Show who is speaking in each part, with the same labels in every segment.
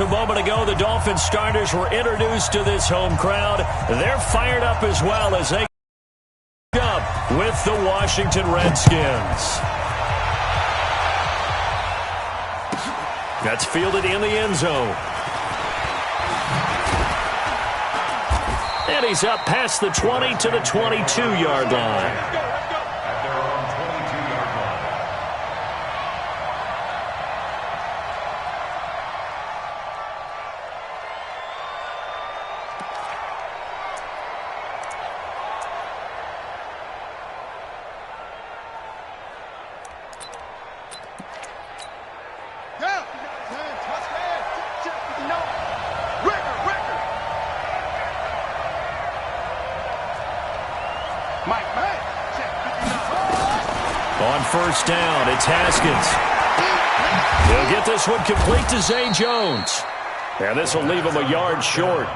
Speaker 1: A moment ago, the Dolphins starters were introduced to this home crowd. They're fired up as well as they up with the Washington Redskins. That's fielded in the end zone. And he's up past the 20 to the 22-yard line. On first down, it's Haskins. He'll get this one complete to Zay Jones. And this will leave him a yard short.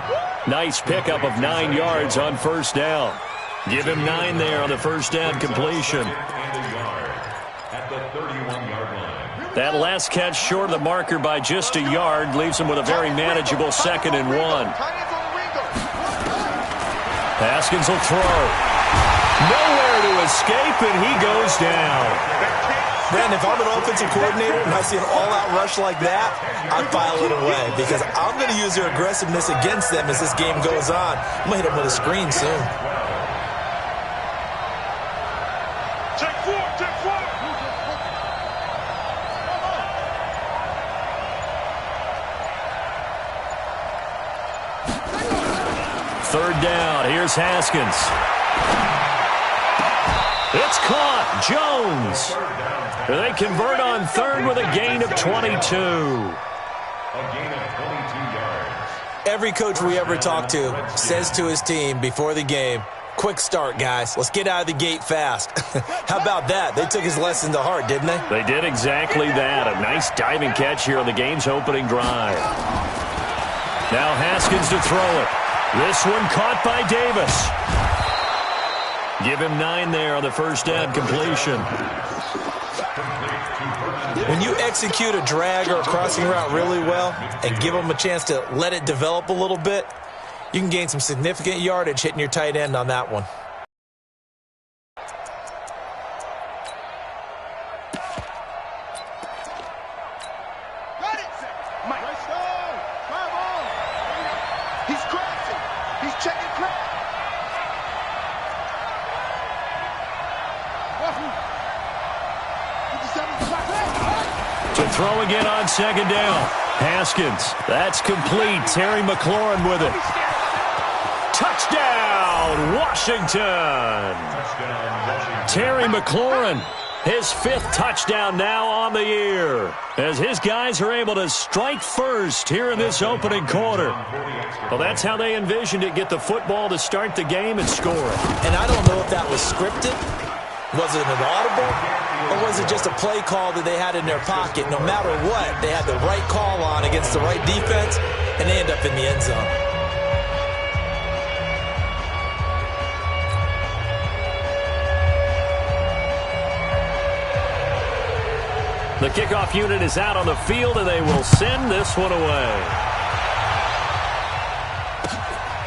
Speaker 1: Nice pickup of 9 yards on first down. Give him 9 there on the first down completion. That last catch short of the marker by just a yard leaves him with a very manageable 2nd and 1. Haskins will throw. Nowhere to escape, and he goes down.
Speaker 2: Brandon, if I'm an offensive coordinator and I see an all-out rush like that, I file it away because I'm going to use their aggressiveness against them as this game goes on. I'm going to hit them with a screen soon.
Speaker 3: Take 4, take 4.
Speaker 1: Third down, here's Haskins. It's caught. Jones. They convert on third with a gain of 22.
Speaker 2: Every coach we ever talk to says to his team before the game, quick start, guys. Let's get out of the gate fast. How about that? They took his lesson to heart, didn't they?
Speaker 1: They did exactly that. A nice diving catch here on the game's opening drive. Now Haskins to throw it. This one caught by Davis. Give him 9 there on the first down completion.
Speaker 2: When you execute a drag or a crossing route really well and give them a chance to let it develop a little bit, you can gain some significant yardage hitting your tight end on that one.
Speaker 1: To throw again on second down. Haskins. That's complete. Terry McLaurin with it. Touchdown, Washington. Terry McLaurin, his 5th touchdown now on the year, as his guys are able to strike first here in this opening quarter. Well, that's how they envisioned it. Get the football to start the game and score it.
Speaker 2: And I don't know if that was scripted. Was it an audible? Or was it just a play call that they had in their pocket? No matter what, they had the right call on against the right defense, and they end up in the end zone.
Speaker 1: The kickoff unit is out on the field, and they will send this one away.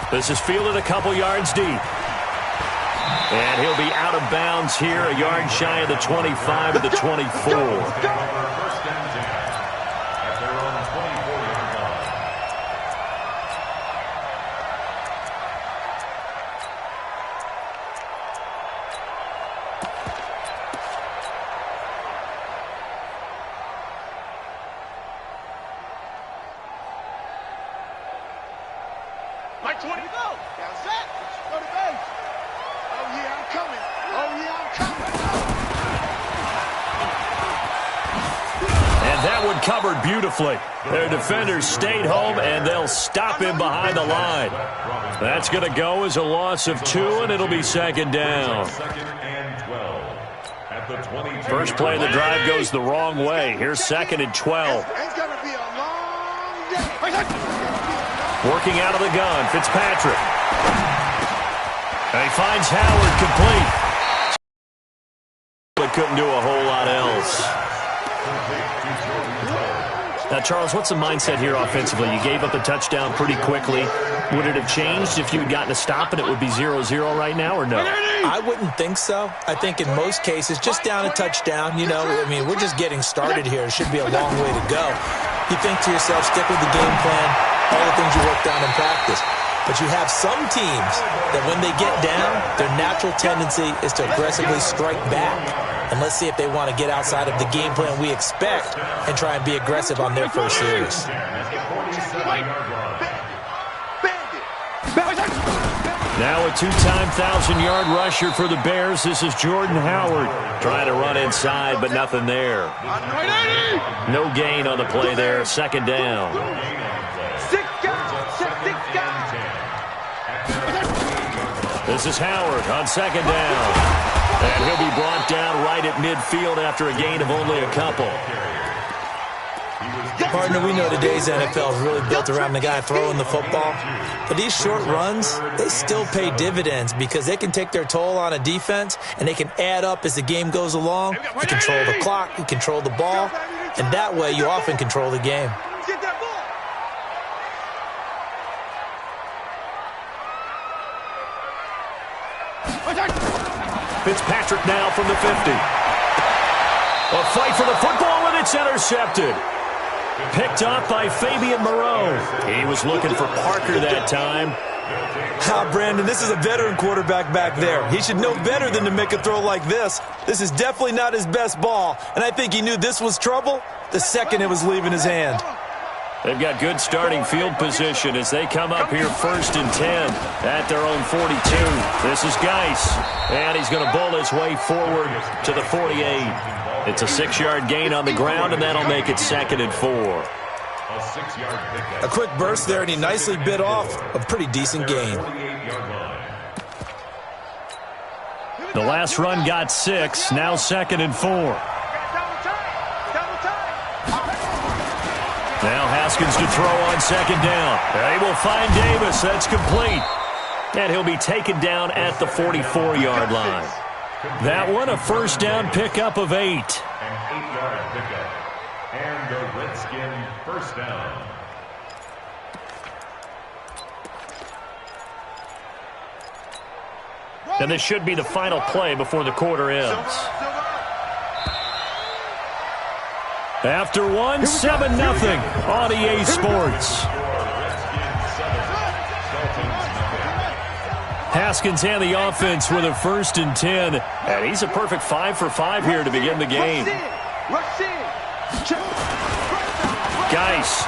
Speaker 1: This is fielded a couple yards deep. And he'll be out of bounds here, a yard shy of the 25 of the 24.
Speaker 3: Like 20 to go. Down set. Go to base. Oh, yeah, I'm coming. Oh, yeah, I'm coming.
Speaker 1: And that one covered beautifully. Their defenders stayed home, and they'll stop him behind the line. That's going to go as a loss of 2, and it'll be second down. First play of the drive goes the wrong way. Here's 2nd and 12.
Speaker 3: It's going to be a long day.
Speaker 1: Working out of the gun, Fitzpatrick. And he finds Howard complete. But couldn't do a whole lot else. Now, Charles, what's the mindset here offensively? You gave up a touchdown pretty quickly. Would it have changed if you had gotten a stop and it would be 0-0 right now, or no?
Speaker 2: I wouldn't think so. I think in most cases, just down a touchdown, you know, I mean, we're just getting started here. It should be a long way to go. You think to yourself, stick with the game plan, all the things you worked on in practice. But you have some teams that when they get down, their natural tendency is to aggressively strike back. And let's see if they want to get outside of the game plan we expect and try and be aggressive on their first series.
Speaker 1: Now a two-time 1,000-yard rusher for the Bears. This is Jordan Howard trying to run inside, but nothing there. No gain on the play there. Second down. This is Howard on second down. And he'll be brought down right at midfield after a gain of only a couple.
Speaker 2: Partner, we know today's NFL is really built around the guy throwing the football. But these short runs, they still pay dividends because they can take their toll on a defense and they can add up as the game goes along. You control the clock, you control the ball, and that way you often control the game.
Speaker 1: Fitzpatrick now from the 50. A fight for the football, and it's intercepted. Picked off by Fabian Moreau. He was looking for Parker that time.
Speaker 2: Brandon, this is a veteran quarterback back there. He should know better than to make a throw like this. This is definitely not his best ball, and I think he knew this was trouble the second it was leaving his hand.
Speaker 1: They've got good starting field position as they come up here 1st and 10 at their own 42. This is Geis, and he's going to bowl his way forward to the 48. It's a 6-yard gain on the ground, and that'll make it 2nd and 4.
Speaker 2: A quick burst there, and he nicely bit off a pretty decent gain.
Speaker 1: The last run got 6, now 2nd and 4. Now Haskins to throw on second down. They will find Davis. That's complete. And he'll be taken down at the 44-yard line. That one, a first down pickup of 8.
Speaker 4: An 8-yard pickup. And the Redskin first down.
Speaker 1: And this should be the final play before the quarter ends. After one, 7-0 on EA Sports. Haskins and the offense with a 1st and 10. And he's a perfect 5 for 5 here to begin the game. Geis.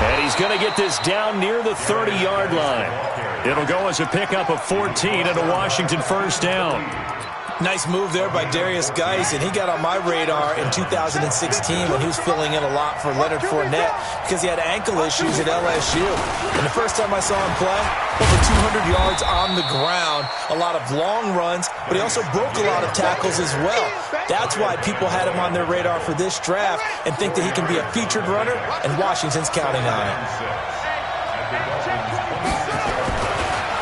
Speaker 1: And he's going to get this down near the 30-yard line. It'll go as a pickup of 14 and a Washington first down.
Speaker 2: Nice move there by Darius Geis, and he got on my radar in 2016 when he was filling in a lot for Leonard Fournette because he had ankle issues at LSU. And the first time I saw him play, over 200 yards on the ground, a lot of long runs, but he also broke a lot of tackles as well. That's why people had him on their radar for this draft and think that he can be a featured runner, and Washington's counting on it.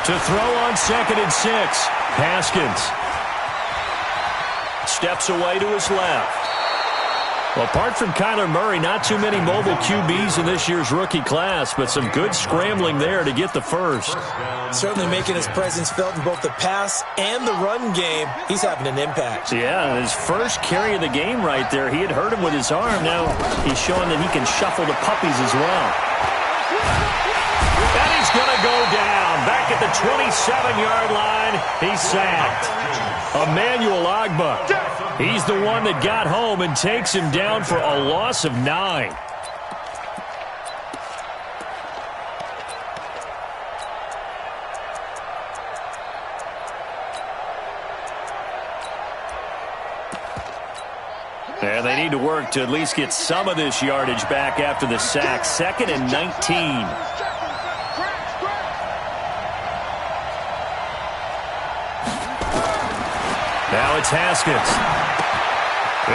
Speaker 1: To throw on 2nd and 6, Haskins. Steps away to his left. Well, apart from Kyler Murray, not too many mobile QBs in this year's rookie class, but some good scrambling there to get the first.
Speaker 2: Certainly making his presence felt in both the pass and the run game. He's having an impact.
Speaker 1: Yeah, his first carry of the game right there, he had hurt him with his arm. Now he's showing that he can shuffle the puppies as well. And he's going to go down. Back at the 27-yard line, he's sacked. Emmanuel Ogbah. He's the one that got home and takes him down for a loss of 9. And they need to work to at least get some of this yardage back after the sack. 2nd and 19. Now it's Haskins.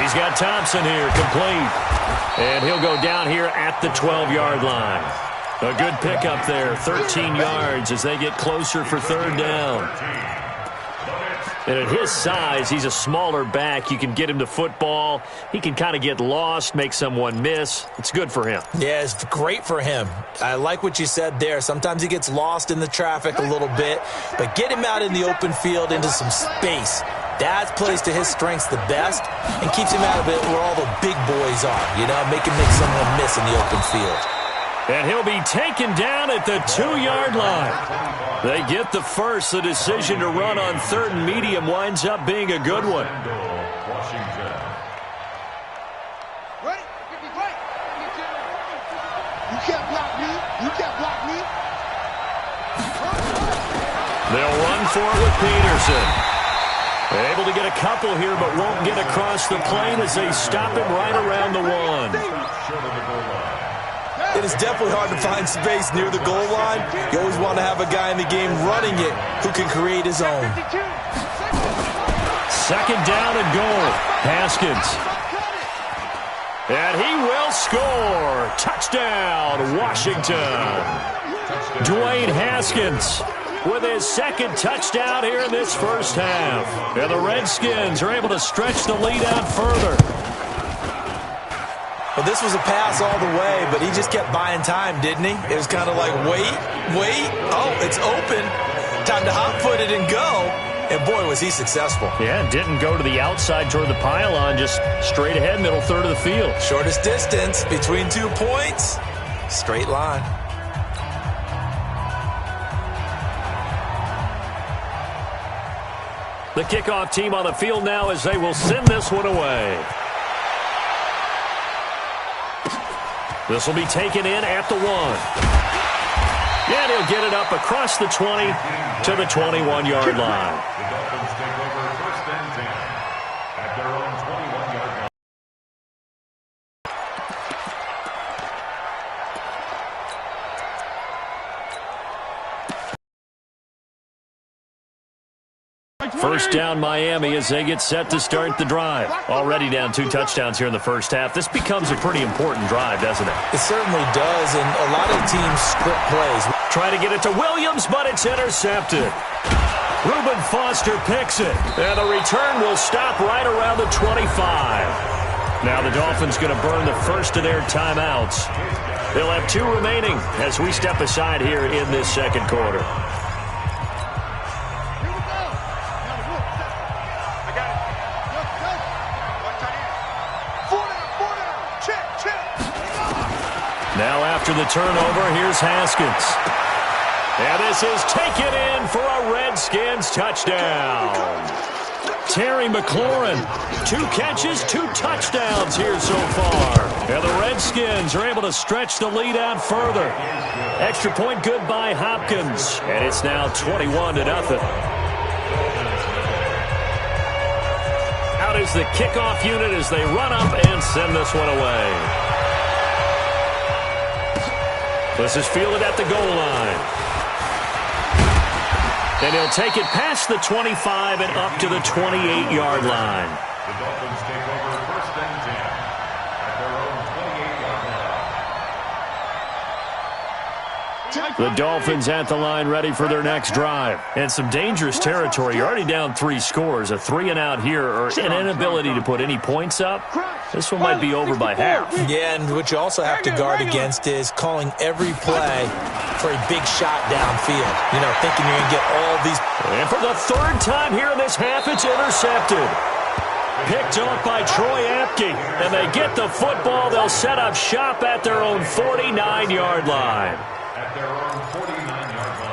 Speaker 1: He's got Thompson here, complete. And he'll go down here at the 12-yard line. A good pickup there, 13 yards as they get closer for 3rd down. And at his size, he's a smaller back. You can get him to football. He can kind of get lost, make someone miss. It's good for him.
Speaker 2: Yeah, it's great for him. I like what you said there. Sometimes he gets lost in the traffic a little bit, but get him out in the open field into some space. That plays to his strengths the best and keeps him out of it where all the big boys are, make him make someone miss in the open field.
Speaker 1: And he'll be taken down at the 2-yard line. They get the first. The decision to run on 3rd and medium winds up being a good one.
Speaker 3: Ready? You can't block me. You can't block me.
Speaker 1: They'll run for it with Peterson. Able to get a couple here, but won't get across the plane as they stop him right around the 1.
Speaker 2: It is definitely hard to find space near the goal line. You always want to have a guy in the game running it who can create his own.
Speaker 1: 2nd down and goal. Haskins. And he will score. Touchdown, Washington. Dwayne Haskins with his 2nd touchdown here in this first half. And the Redskins are able to stretch the lead out further.
Speaker 2: Well, this was a pass all the way, but he just kept buying time, didn't he? It was kind of like, wait. Oh, it's open. Time to hot-foot it and go. And, boy, was he successful.
Speaker 1: Yeah, didn't go to the outside toward the pylon, just straight ahead, middle third of the field.
Speaker 2: Shortest distance between 2 points. Straight line.
Speaker 1: The kickoff team on the field now as they will send this one away. This will be taken in at the 1. And he'll get it up across the 20 to the 21-yard line.
Speaker 4: The Dolphins take over 1st and 10 at their own 21-yard line.
Speaker 1: First down Miami as they get set to start the drive. Already down 2 touchdowns here in the first half. This becomes a pretty important drive, doesn't it?
Speaker 2: It certainly does, and a lot of teams script plays.
Speaker 1: Try to get it to Williams, but it's intercepted. Reuben Foster picks it, and the return will stop right around the 25. Now the Dolphins going to burn the first of their timeouts. They'll have 2 remaining as we step aside here in this 2nd quarter. Now after the turnover, here's Haskins. And this is taken in for a Redskins touchdown. Terry McLaurin, 2 catches, 2 touchdowns here so far. And the Redskins are able to stretch the lead out further. Extra point good by Hopkins. And it's now 21-0. Out is the kickoff unit as they run up and send this one away. This is fielded at the goal line. And he'll take it past the 25 and up to the 28-yard line.
Speaker 4: The Dolphins take over 1st and 10 at their own 28-yard line.
Speaker 1: The Dolphins at the line ready for their next drive. And some dangerous territory. You're already down 3 scores. A 3-and-out here or an inability to put any points up. This one might be over by half.
Speaker 2: Yeah, and what you also have to guard against is calling every play for a big shot downfield. Thinking you're going to get all these.
Speaker 1: And for the 3rd time here in this half, it's intercepted. Picked off by Troy Apke. And they get the football. They'll set up shop at their own 49-yard line.
Speaker 4: At their own 49-yard line.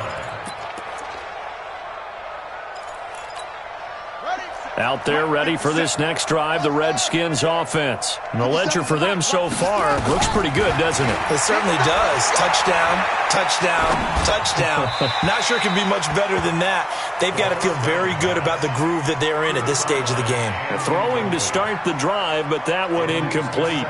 Speaker 1: Out there ready for this next drive, the Redskins offense. And the ledger for them so far looks pretty good, doesn't it?
Speaker 2: It certainly does. Touchdown, touchdown, touchdown. Not sure it can be much better than that. They've got to feel very good about the groove that they're in at this stage of the game.
Speaker 1: Throwing to start the drive, but that one incomplete.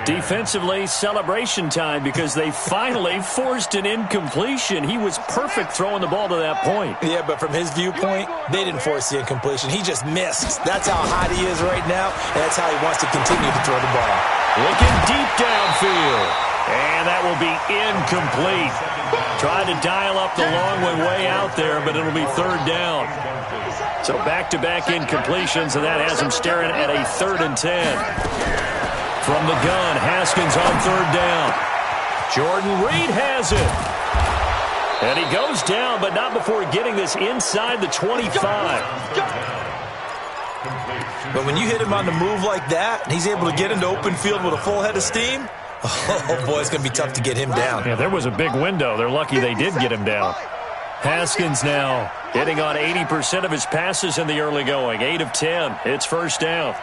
Speaker 1: Defensively, celebration time because they finally forced an incompletion. He was perfect throwing the ball to that point.
Speaker 2: Yeah, but from his viewpoint, they didn't force the incompletion. He just missed. That's how hot he is right now, and that's how he wants to continue to throw the ball.
Speaker 1: Looking deep downfield. And that will will be incomplete. Tried to dial up the long way out there, but it'll be third down. So back-to-back incompletions, and that has him staring at a 3rd and 10. From the gun, Haskins on 3rd down. Jordan Reed has it. And he goes down, but not before getting this inside the 25.
Speaker 2: But when you hit him on the move like that, and he's able to get into open field with a full head of steam, oh, boy, it's going to be tough to get him down.
Speaker 1: Yeah, there was a big window. They're lucky they did get him down. Haskins now hitting on 80% of his passes in the early going. 8 of 10. It's first down.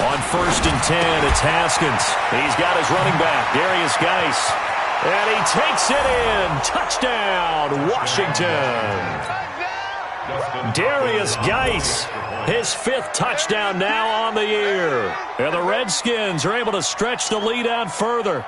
Speaker 1: On 1st and 10, it's Haskins. He's got his running back, Darius Geis. And he takes it in. Touchdown, Washington. Darius Geis, his 5th touchdown now on the year. And the Redskins are able to stretch the lead out further.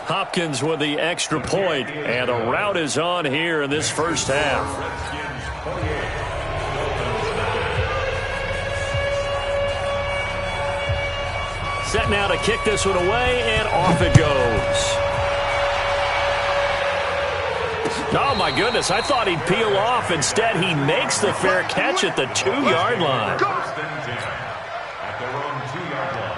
Speaker 1: Hopkins with the extra point, and a rout is on here in this first half. Set now to kick this one away, and off it goes. Oh, my goodness, I thought he'd peel off. Instead, he makes the fair catch at the 2-yard line.
Speaker 4: At their own 2-yard line.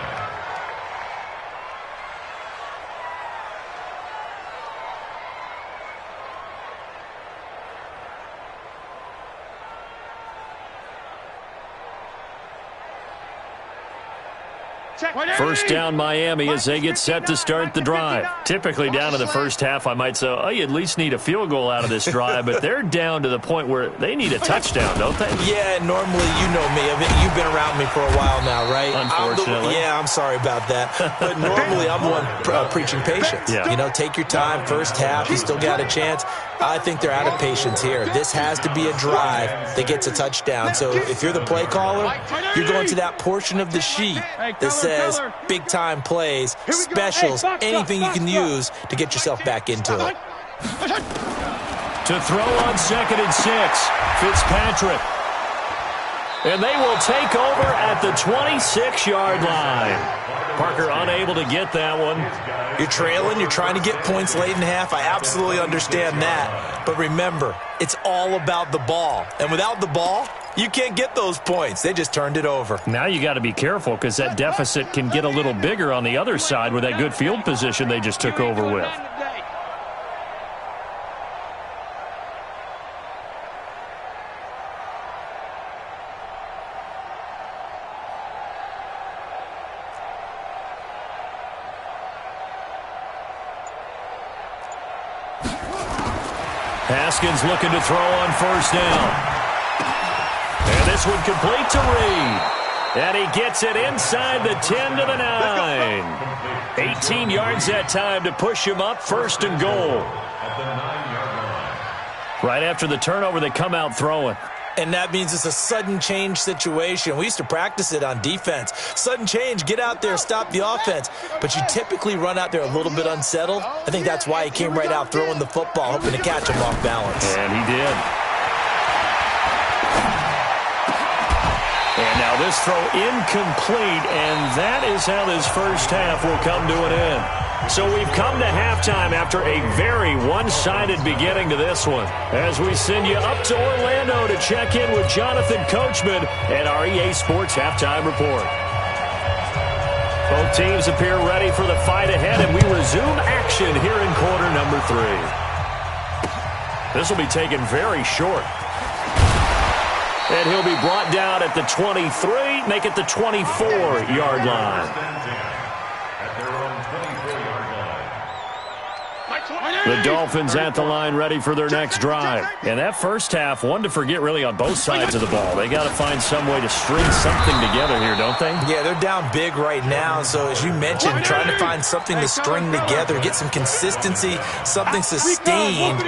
Speaker 1: First down Miami as they get set to start the drive. Typically down in the first half, I might say, oh, you at least need a field goal out of this drive, but they're down to the point where they need a touchdown, don't they?
Speaker 2: Yeah, normally, you know me. You've been around me for a while now, right?
Speaker 1: Unfortunately.
Speaker 2: I'm sorry about that. But normally, I'm the one preaching patience.
Speaker 1: Yeah.
Speaker 2: You know, take your time. First half, you still got a chance. I think they're out of patience here. This has to be a drive that gets a touchdown. So if you're the play caller, you're going to that portion of the sheet that says big-time plays, specials, anything you can use to get yourself back into it.
Speaker 1: To throw on 2nd and 6, Fitzpatrick. And they will take over at the 26-yard line. Parker unable to get that one.
Speaker 2: You're trailing. You're trying to get points late in half. I absolutely understand that. But remember, it's all about the ball. And without the ball, you can't get those points. They just turned it over.
Speaker 1: Now you got to be careful because that deficit can get a little bigger on the other side with that good field position they just took over with. Haskins looking to throw on 1st down. And this one complete to Reed. And he gets it inside the 10 to the 9. 18 yards that time to push him up 1st and goal.
Speaker 4: At the 9-yard line.
Speaker 1: Right after the turnover, they come out throwing.
Speaker 2: And that means it's a sudden change situation. We used to practice it on defense. Sudden change, get out there, stop the offense. But you typically run out there a little bit unsettled. I think that's why he came right out throwing the football, hoping to catch him off balance.
Speaker 1: And he did. And now this throw incomplete, and that is how this first half will come to an end. So we've come to halftime after a very one-sided beginning to this one. As we send you up to Orlando to check in with Jonathan Coachman and our EA Sports Halftime Report. Both teams appear ready for the fight ahead, and we resume action here in quarter number 3. This will be taken very short. And he'll be brought down at the 23, make it the 24-yard line.
Speaker 4: At their own 24-yard line.
Speaker 1: The Dolphins at the line ready for their next drive. And that first half, one to forget really on both sides of the ball. They got to find some way to string something together here, don't they?
Speaker 2: Yeah, they're down big right now. So as you mentioned, trying to find something to string together, get some consistency, something sustained,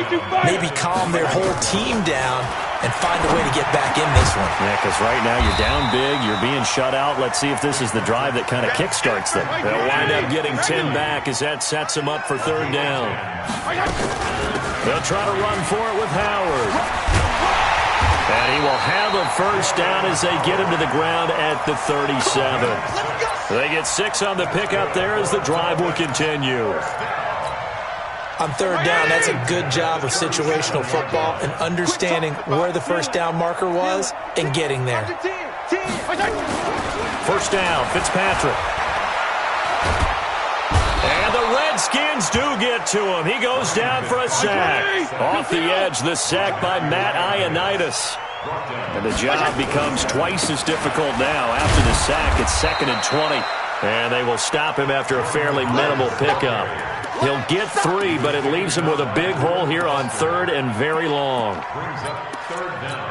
Speaker 2: maybe calm their whole team down. and find a way to get back in this one.
Speaker 1: Yeah, because right now you're down big, you're being shut out. Let's see if this is the drive that kind of kickstarts them. They'll wind up getting 10 back as that sets them up for third down. They'll try to run for it with Howard. And he will have a first down as they get him to the ground at the 37. They get 6 on the pickup there as the drive will continue.
Speaker 2: On third down, that's a good job of situational football and understanding where the first down marker was and getting there.
Speaker 1: First down, Fitzpatrick. And the Redskins do get to him. He goes down for a sack. Off the edge, the sack by Matt Ioannidis. And the job becomes twice as difficult now. After the sack, it's 2nd and 20. And they will stop him after a fairly minimal pickup. He'll get 3, but it leaves him with a big hole here on third and very long.
Speaker 4: Brings up third down.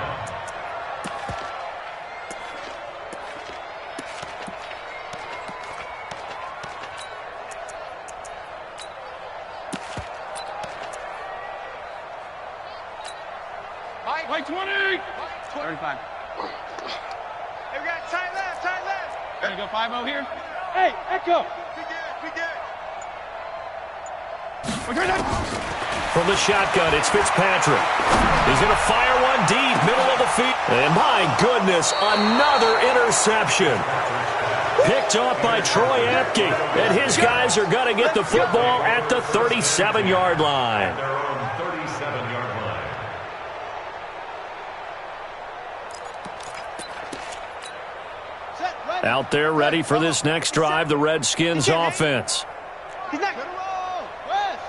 Speaker 3: Mike 20! 35. Hey, we got tight left, tight left. Gonna go 5-0 here? Hey, Echo! We good.
Speaker 1: From the shotgun, it's Fitzpatrick. He's going to fire one deep, middle of the field. And my goodness, another interception. Picked off by Troy Apke. And his guys are going to get the football at the 37-yard line.
Speaker 4: Their own 37-yard line.
Speaker 1: Out there ready for this next drive, the Redskins offense.
Speaker 3: He's not gonna roll. West.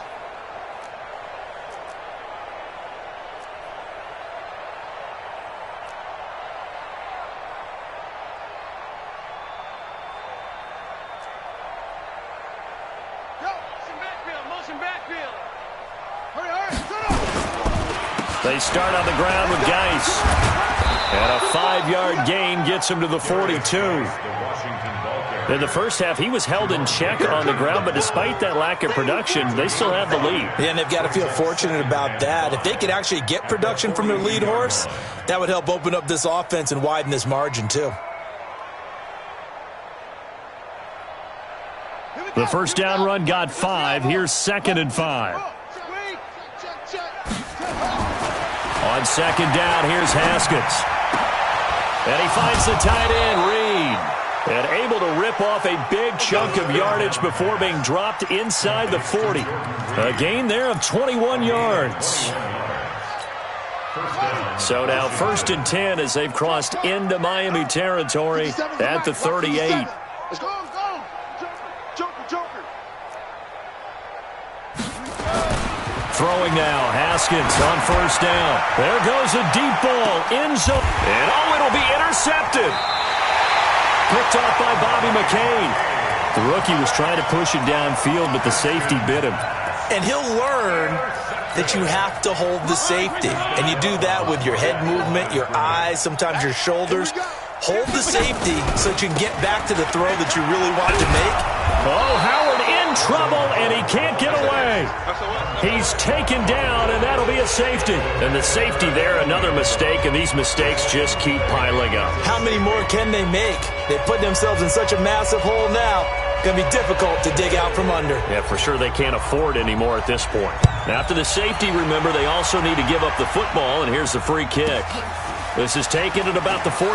Speaker 3: Motion backfield. Hurry.
Speaker 1: They start on the ground with Geis. And a 5-yard gain gets him to the 42. In the first half, he was held in check on the ground, but despite that lack of production, they still have the lead.
Speaker 2: Yeah, and they've got to feel fortunate about that. If they could actually get production from their lead horse, that would help open up this offense and widen this margin, too.
Speaker 1: The first down run got 5. Here's 2nd and 5. On 2nd down, here's Haskins. And he finds the tight end, Reed. And able to rip off a big chunk of yardage before being dropped inside the 40. A gain there of 21 yards. So now 1st and 10 as they've crossed into Miami territory at the 38.
Speaker 3: Let's go. Joker.
Speaker 1: Throwing now, Haskins on 1st down. There goes a deep ball, end zone. And it'll be intercepted. Picked off by Bobby McCain. The rookie was trying to push it downfield, but the safety bit him.
Speaker 2: And he'll learn that you have to hold the safety. And you do that with your head movement, your eyes, sometimes your shoulders. Hold the safety so that you can get back to the throw that you really want to make.
Speaker 1: Oh, Howard in trouble, and he can't get away. He's taken down, and that'll be a safety. And the safety there, another mistake, and these mistakes just keep piling up.
Speaker 2: How many more can they make? They put themselves in such a massive hole now. Going to be difficult to dig out from under.
Speaker 1: Yeah, for sure they can't afford anymore at this point. After the safety, remember, they also need to give up the football, and here's the free kick. This is taken at about the 14.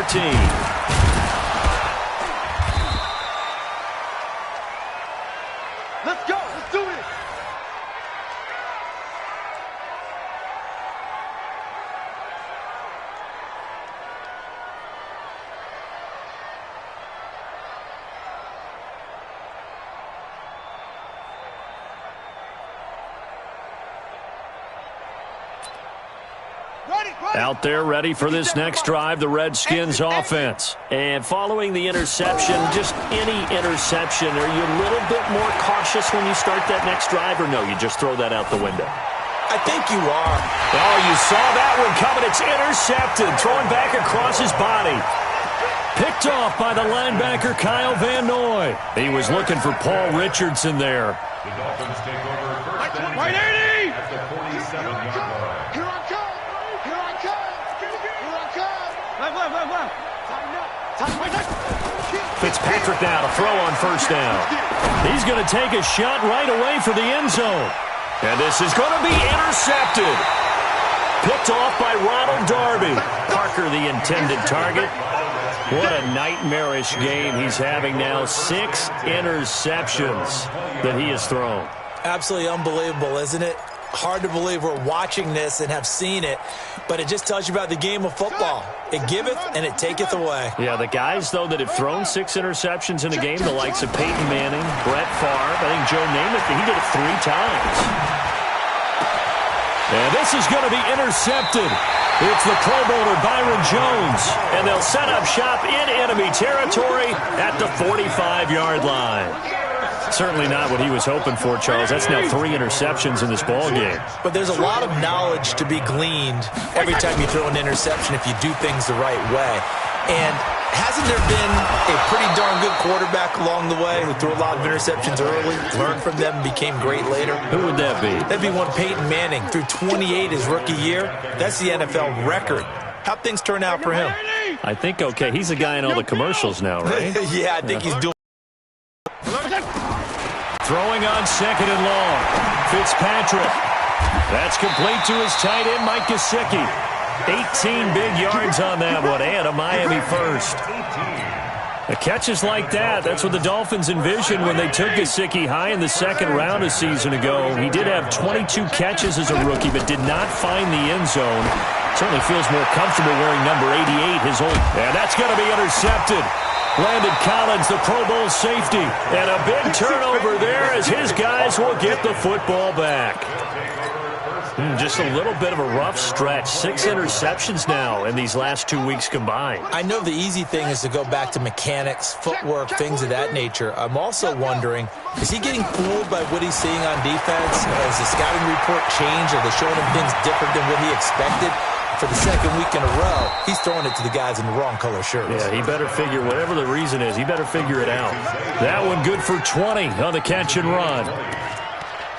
Speaker 3: Let's go. Let's do it.
Speaker 1: Out there ready for this next drive, the Redskins offense. And following the interception, just any interception, are you a little bit more cautious when you start that next drive, or no, you just throw that out the window?
Speaker 2: I think you are.
Speaker 1: Oh, you saw that one coming. It's intercepted, throwing back across his body. Picked off by the linebacker, Kyle Van Noy. He was looking for Paul Richardson there.
Speaker 4: The Dolphins take over first and
Speaker 3: 180!
Speaker 4: at the 47-yard line.
Speaker 3: Here I come.
Speaker 1: Fitzpatrick now to throw on first down. He's going to take a shot right away for the end zone. And this is going to be intercepted. Picked off by Ronald Darby. Parker the intended target. What a nightmarish game he's having now. 6 interceptions that he has thrown.
Speaker 2: Absolutely unbelievable, isn't it? Hard to believe we're watching this and have seen it, but it just tells you about the game of football. It giveth and it taketh away.
Speaker 1: Yeah, the guys, though, that have thrown 6 interceptions in a game, the likes of Peyton Manning, Brett Favre, I think Joe Namath, he did it 3 times. And this is going to be intercepted. It's the Pro Bowler Byron Jones, and they'll set up shop in enemy territory at the 45-yard line. Certainly not what he was hoping for, Charles. That's now 3 interceptions in this ball game.
Speaker 2: But there's a lot of knowledge to be gleaned every time you throw an interception if you do things the right way. And hasn't there been a pretty darn good quarterback along the way who threw a lot of interceptions early, learned from them, and became great later?
Speaker 1: Who would that be?
Speaker 2: That'd be one Peyton Manning. Threw 28 his rookie year. That's the NFL record. How'd things turn out for him?
Speaker 1: I think okay. He's the guy in all the commercials now, right?
Speaker 2: Yeah, I think he's doing.
Speaker 1: Throwing on 2nd and long. Fitzpatrick. That's complete to his tight end, Mike Gesicki. 18 big yards on that one, and a Miami first. The catches like that, that's what the Dolphins envisioned when they took Gesicki high in the 2nd round a season ago. He did have 22 catches as a rookie, but did not find the end zone. Certainly feels more comfortable wearing number 88, his old. And that's going to be intercepted. Landon Collins, the Pro Bowl safety. And a big turnover there as his guys will get the football back. Just a little bit of a rough stretch. 6 interceptions now in these last 2 weeks combined.
Speaker 2: I know the easy thing is to go back to mechanics, footwork, things of that nature. I'm also wondering, is he getting fooled by what he's seeing on defense? Has the scouting report changed? Are they showing him things different than what he expected? For the 2nd week in a row, he's throwing it to the guys in the wrong color shirts.
Speaker 1: Yeah, he better figure, whatever the reason is, he better figure it out. That one good for 20 on the catch and run.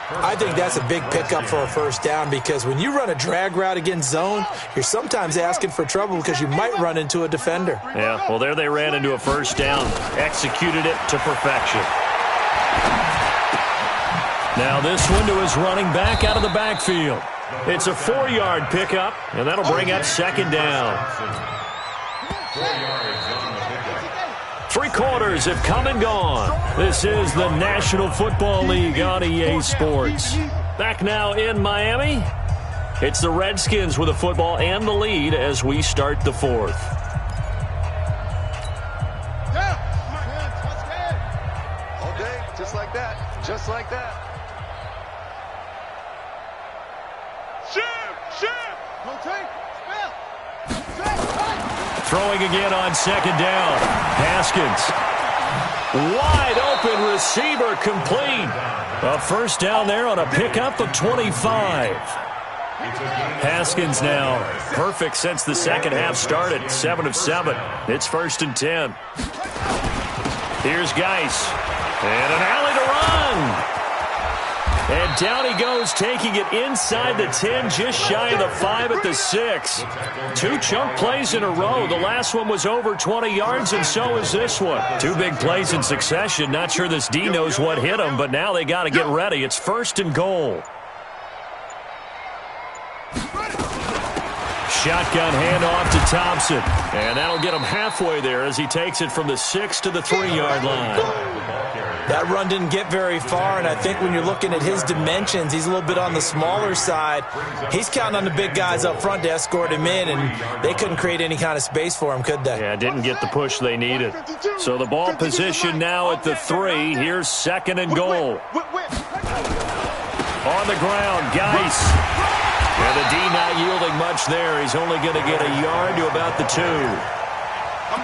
Speaker 2: I think that's a big pickup for a first down because when you run a drag route against zone, you're sometimes asking for trouble because you might run into a defender.
Speaker 1: Yeah, well, there they ran into a first down. Executed it to perfection. Now this one to his running back out of the backfield. It's a 4-yard pickup, and that'll bring up 2nd down. 3 quarters have come and gone. This is the National Football League on EA Sports. Back now in Miami. It's the Redskins with the football and the lead as we start the 4th.
Speaker 3: All day, just like that. Just like that.
Speaker 1: Throwing again on 2nd down. Haskins. Wide open receiver complete. A first down there on a pickup of 25. Haskins now perfect since the 2nd half started. 7 of 7. It's 1st and 10. Here's Geis. And an alley to run. And down he goes, taking it inside the 10, just shy of the 5 at the 6. 2 chunk plays in a row. The last one was over 20 yards, and so is this one. 2 big plays in succession. Not sure this D knows what hit him, but now they got to get ready. It's 1st and goal. Shotgun handoff to Thompson. And that'll get him halfway there as he takes it from the 6 to the 3-yard line.
Speaker 2: That run didn't get very far, and I think when you're looking at his dimensions, he's a little bit on the smaller side. He's counting on the big guys up front to escort him in, and they couldn't create any kind of space for him, could they?
Speaker 1: Yeah, didn't get the push they needed. So the ball position now at the 3. Here's 2nd and goal. On the ground, Geis. And the D not yielding much there. He's only going to get a yard to about the 2.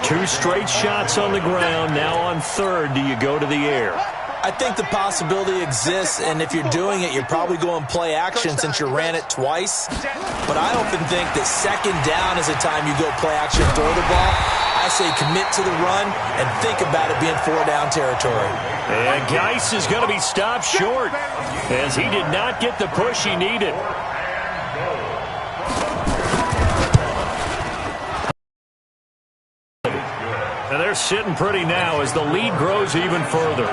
Speaker 1: 2 straight shots on the ground. Now on 3rd, do you go to the air?
Speaker 2: I think the possibility exists, and if you're doing it, you're probably going play action since you ran it twice. But I often think that 2nd down is a time you go play action, throw the ball. I say commit to the run and think about it being 4-down territory.
Speaker 1: And Geis is going to be stopped short as he did not get the push he needed. And they're sitting pretty now as the lead grows even further.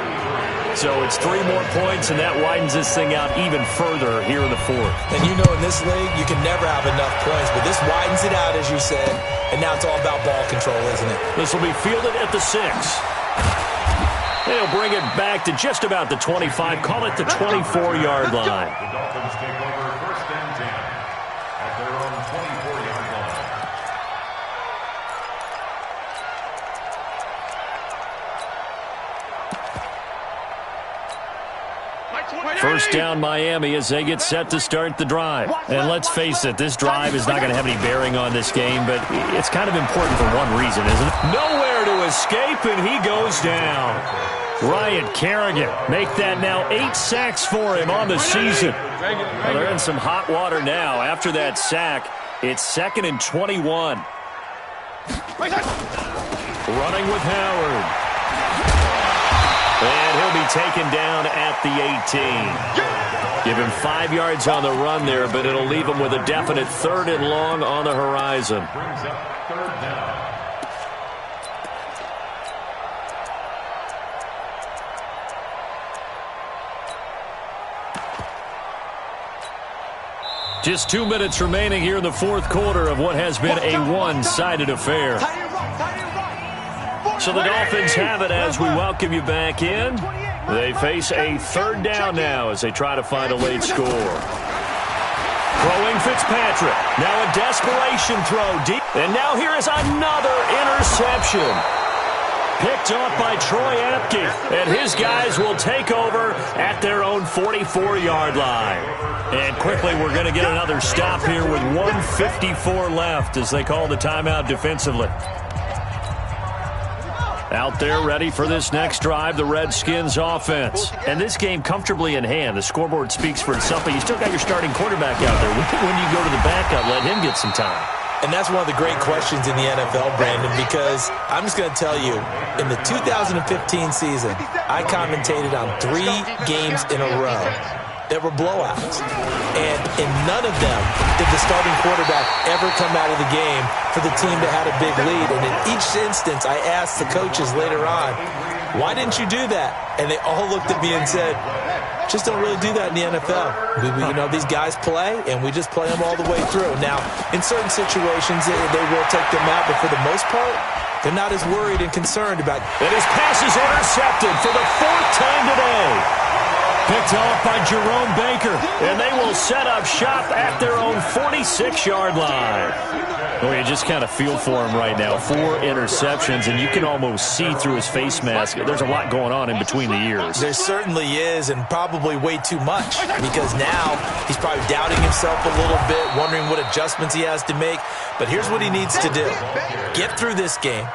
Speaker 1: So it's 3 more points, and that widens this thing out even further here in the fourth.
Speaker 2: And you know in this league, you can never have enough points, but this widens it out, as you said, and now it's all about ball control, isn't it?
Speaker 1: This will be fielded at the 6. They'll bring it back to just about the 25, call it the 24-yard line.
Speaker 4: The Dolphins take over 1st and 10 at their own 24-yard line.
Speaker 1: First down Miami as they get set to start the drive. And let's face it, this drive is not going to have any bearing on this game, but it's kind of important for one reason, isn't it? Nowhere to escape, and he goes down. Ryan Kerrigan, make that now 8 sacks for him on the season. Well, they're in some hot water now. After that sack, it's 2nd and 21. Running with Howard. And he'll be taken down at the 18. Give him 5 yards on the run there, but it'll leave him with a definite 3rd and long on the horizon.
Speaker 4: Brings up 3rd down.
Speaker 1: Just 2 minutes remaining here in the fourth quarter of what has been a one-sided affair. So the Dolphins have it as we welcome you back in. They face a 3rd down now as they try to find a late score. Throwing Fitzpatrick. Now a desperation throw deep. And now here is another interception. Picked off by Troy Apke. And his guys will take over at their own 44-yard line. And quickly we're going to get another stop here with 1:54 left as they call the timeout defensively. Out there ready for this next drive, the Redskins offense. And this game comfortably in hand. The scoreboard speaks for itself, but you still got your starting quarterback out there. When you go to the backup, let him get some time.
Speaker 2: And that's one of the great questions in the NFL, Brandon, because I'm just going to tell you, in the 2015 season, I commentated on 3 games in a row that were blowouts. And in none of them did the starting quarterback ever come out of the game for the team that had a big lead. And in each instance, I asked the coaches later on, why didn't you do that? And they all looked at me and said, just don't really do that in the NFL. You know, these guys play, and we just play them all the way through. Now, in certain situations, they will take them out, but for the most part, they're not as worried and concerned about.
Speaker 1: And his pass is intercepted for the 4th time today. Picked off by Jerome Baker, and they will set up shop at their own 46-yard line. Well, you just kind of feel for him right now. 4 interceptions, and you can almost see through his face mask. There's a lot going on in between the ears.
Speaker 2: There certainly is, and probably way too much, because now he's probably doubting himself a little bit, wondering what adjustments he has to make. But here's what he needs to do. Get through this game,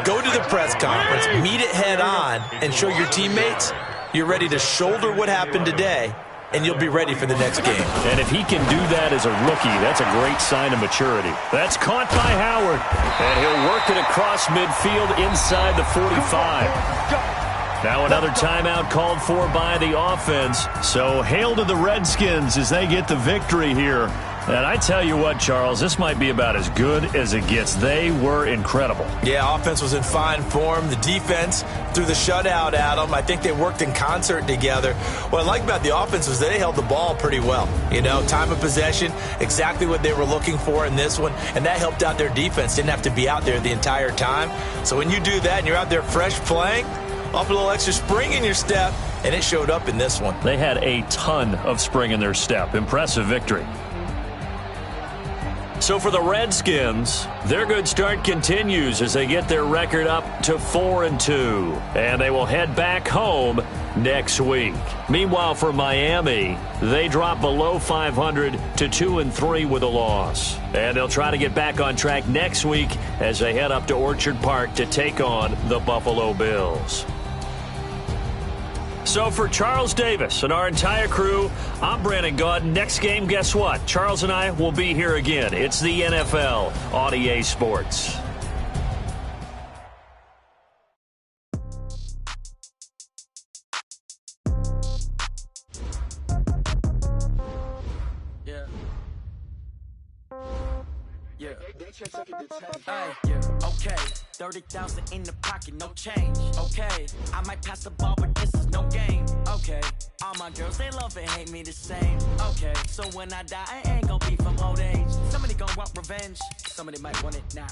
Speaker 2: go to the press conference, meet it head on, and show your teammates you're ready to shoulder what happened today, and you'll be ready for the next game.
Speaker 1: And if he can do that as a rookie, that's a great sign of maturity. That's caught by Howard, and he'll work it across midfield inside the 45. Now another timeout called for by the offense. So hail to the Redskins as they get the victory here. And I tell you what, Charles, this might be about as good as it gets. They were incredible.
Speaker 2: Yeah, offense was in fine form. The defense threw the shutout at them. I think they worked in concert together. What I like about the offense was they held the ball pretty well. You know, time of possession, exactly what they were looking for in this one, and that helped out their defense. Didn't have to be out there the entire time. So when you do that and you're out there fresh playing, off a little extra spring in your step, and it showed up in this one.
Speaker 1: They had a ton of spring in their step. Impressive victory. So for the Redskins, their good start continues as they get their record up to 4-2. And they will head back home next week. Meanwhile, for Miami, they drop below 500 to 2-3 with a loss. And they'll try to get back on track next week as they head up to Orchard Park to take on the Buffalo Bills. So for Charles Davis and our entire crew, I'm Brandon Gaud. Next game, guess what? Charles and I will be here again. It's the NFL on EA Sports.
Speaker 5: Yeah. Yeah. Okay. 30,000 in the pocket, no change. Okay, I might pass the ball, but this is no game. Okay, all my girls, they love and hate me the same. Okay, so when I die, I ain't gon' be from old age. Somebody gon' want revenge, somebody might want it now.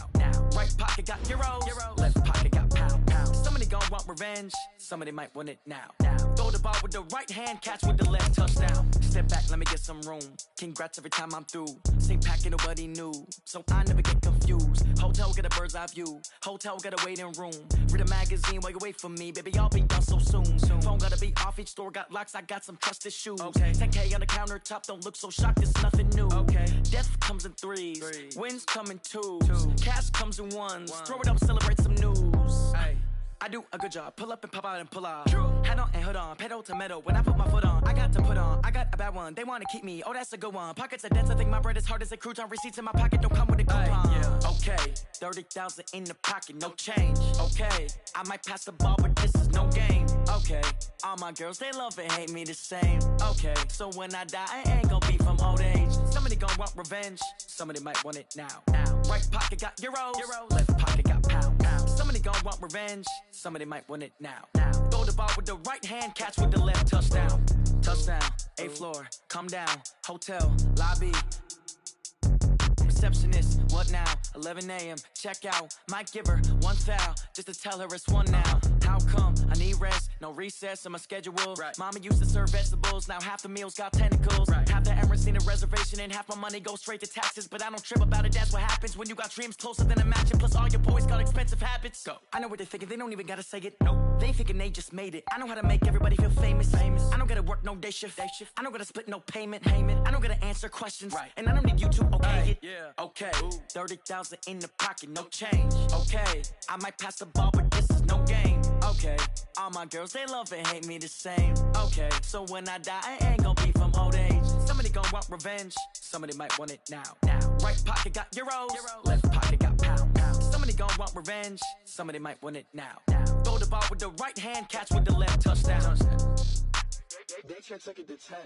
Speaker 5: Right pocket got euros, left pocket got pounds. Somebody gon' want revenge, somebody might want it now. Throw the ball with the right hand, catch with the left, touchdown. Step back, let me get some room. Congrats every time I'm through. Same packet, nobody knew, so I never get confused. Hotel get a bird's eye view. Hotel got a waiting room. Read a magazine while you wait for me, baby. I'll be done so soon. Phone gotta be off. Each store got locks. I got some trusted shoes. Okay. 10K on the countertop. Don't look so shocked. It's nothing new. Okay. Death comes in threes. Wins come in twos. Cash comes in ones. Throw it up, celebrate some news. Hey. I do a good job, pull up and pop out and pull off. Hat on and hood on, pedal to metal. When I put my foot on, I got to put on. I got a bad one, they wanna keep me. Oh, that's a good one. Pockets are dense, I think my bread is hard as a crouton. Receipts in my pocket don't come with a coupon. Okay, 30,000 in the pocket, no change. Okay, I might pass the ball, but this is no game. Okay, all my girls, they love and hate me the same. Okay, so when I die, I ain't gon' be from old age. Somebody gon' want revenge, somebody might want it now. Right pocket got euros, left pocket got pounds. Somebody gon' want revenge, somebody might want it now. Throw the ball with the right hand, catch with the left, touchdown. Touchdown, 8th floor, come down, hotel, lobby. Receptionist, what now? 11 a.m., check out. Might give her one foul, just to tell her it's one now. How come? I need rest, no recess in my schedule. Mama used to serve vegetables, now half the meals got tentacles. Half the Emirates need a reservation and half my money goes straight to taxes. But I don't trip about it, that's what happens when you got dreams closer than a matching. Plus all your boys got expensive habits. Go. I know what they're thinking, they don't even gotta say it. Nope. They thinking they just made it. I know how to make everybody feel famous. I don't gotta work no day shift. I don't gotta split no payment. I don't gotta answer questions. And I don't need you to okay it. Okay, 30,000 in the pocket, no change. Okay, I might pass the ball, but this is no game. Okay, all my girls, they love and hate me the same. Okay, so when I die, I ain't gon' be from old age. Somebody gon' want revenge, somebody might want it now. Right pocket got euros, left pocket got pounds. Somebody gon' want revenge, somebody might want it now. Throw the ball with the right hand, catch with the left, touchdown.
Speaker 6: They can't take it to 10.